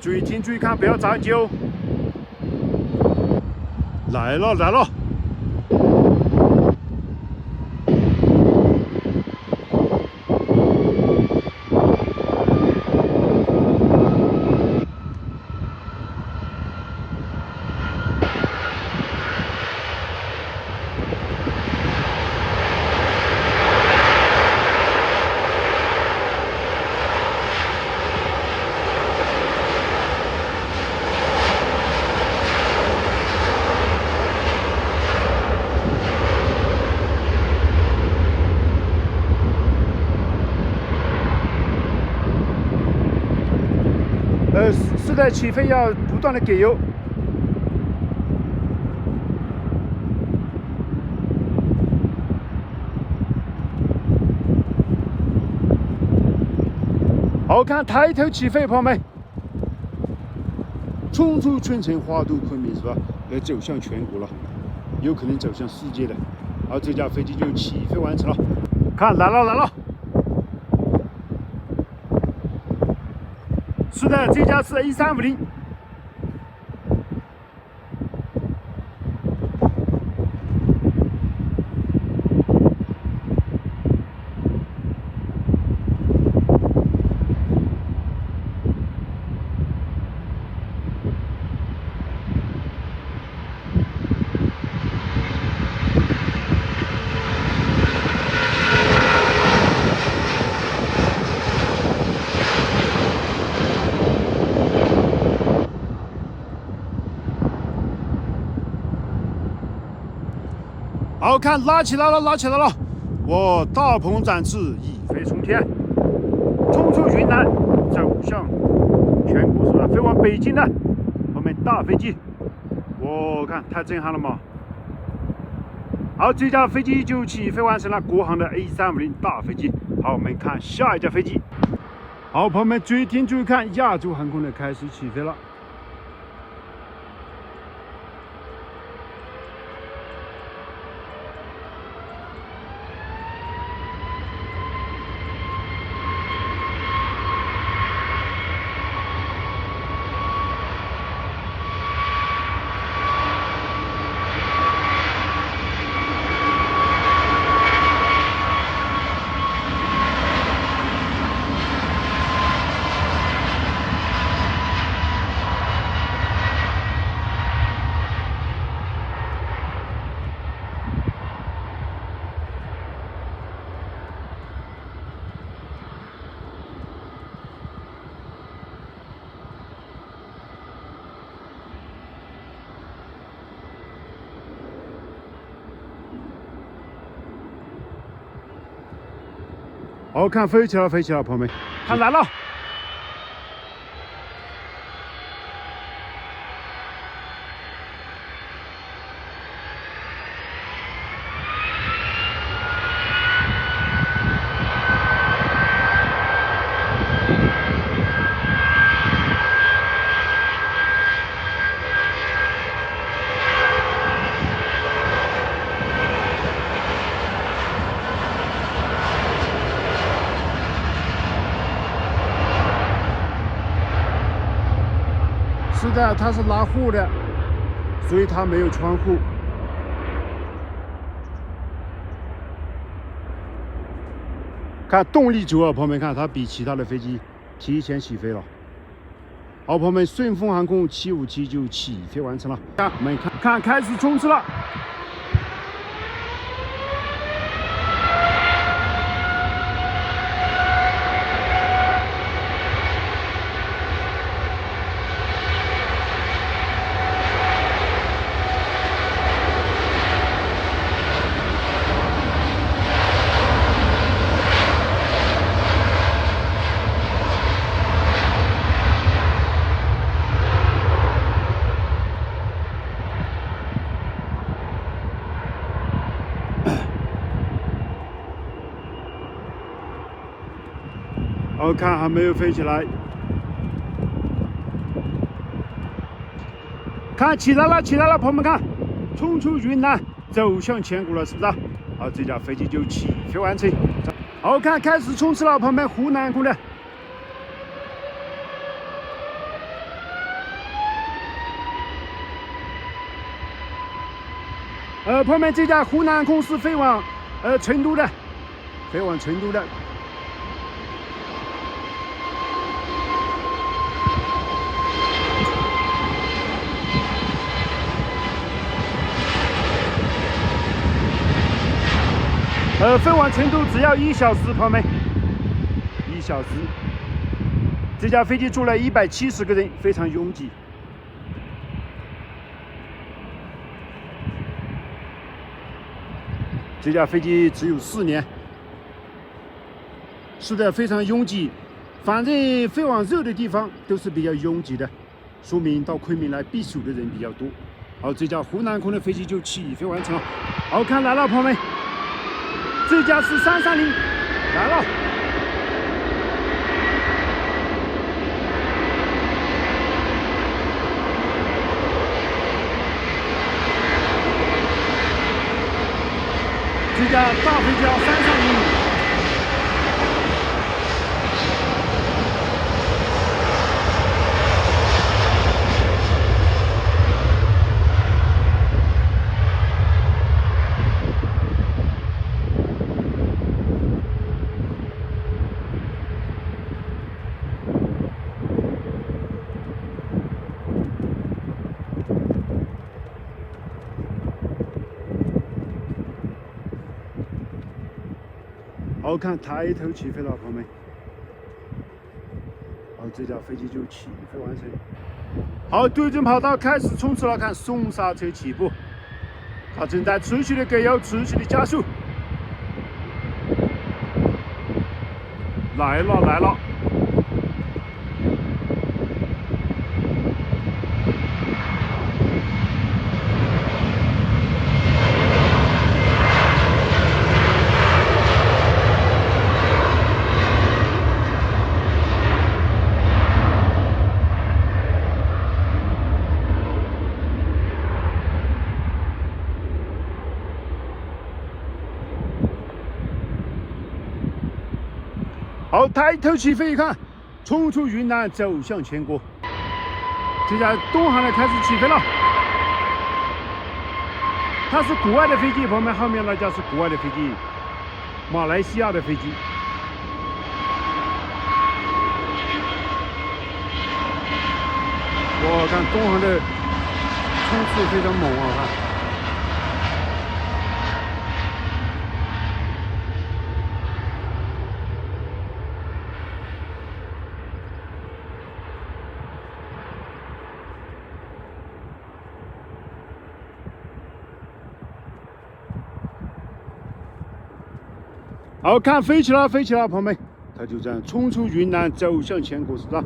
注意听，注意看，不要着急哦。来了来了！是的，起飞要不断的给油。好看，抬头起飞，朋友们，冲出春城，花都昆明，是吧？要走向全国了，有可能走向世界的。好，这架飞机就起飞完成了。看，来了来了。是的，这架是 A350。好看，拉起来了，拉起来了！哇，大鹏展翅，一飞冲天，冲出云南，走向全国，是吧？飞往北京的，我们大飞机，我看太震撼了嘛！好，这架飞机就起飞完成了，国航的 A350大飞机。好，我们看下一架飞机。好，朋友们注意听，注意看，亚洲航空的开始起飞了。好看，飞起来，飞起来，朋友们，看来了。是的，它是拉货的，所以它没有窗户。看动力轴啊，朋友们看，它比其他的飞机提前起飞了。好，朋友们，顺丰航空757就起飞完成了。我们看，开始冲刺了。好看，还没有飞起来。看起来了，起来了，朋友们看，冲出云南，走向全国了，是不是？好，这架飞机就起飞完成。好看，开始冲刺了，朋友们，湖南航空的。朋友们，这架湖南航空是飞往成都的，飞往成都的。飞往成都只要1小时，朋友们，1小时。这架飞机坐了170个人，非常拥挤。这架飞机只有4年，是的，非常拥挤。反正飞往热的地方都是比较拥挤的，说明到昆明来避暑的人比较多。好，这架湖南航空的飞机就起飞完成了。好看来了，朋友们，这架是330来了。这架大飞机330。好看，抬头起飞了，朋友们。好，这架飞机就起飞完成。好，对准跑道开始冲刺了，看松刹车起步，它正在持续的给油，持续的加速。来了来了。好，抬头起飞，一看，冲出云南，走向全国。这架东航的开始起飞了，它是国外的飞机，朋友们，后面那架是国外的飞机，马来西亚的飞机。我看东航的冲刺非常猛啊！看。好看，飞起了，飞起了，朋友们，它就这样冲出云南，走向全国，是吧？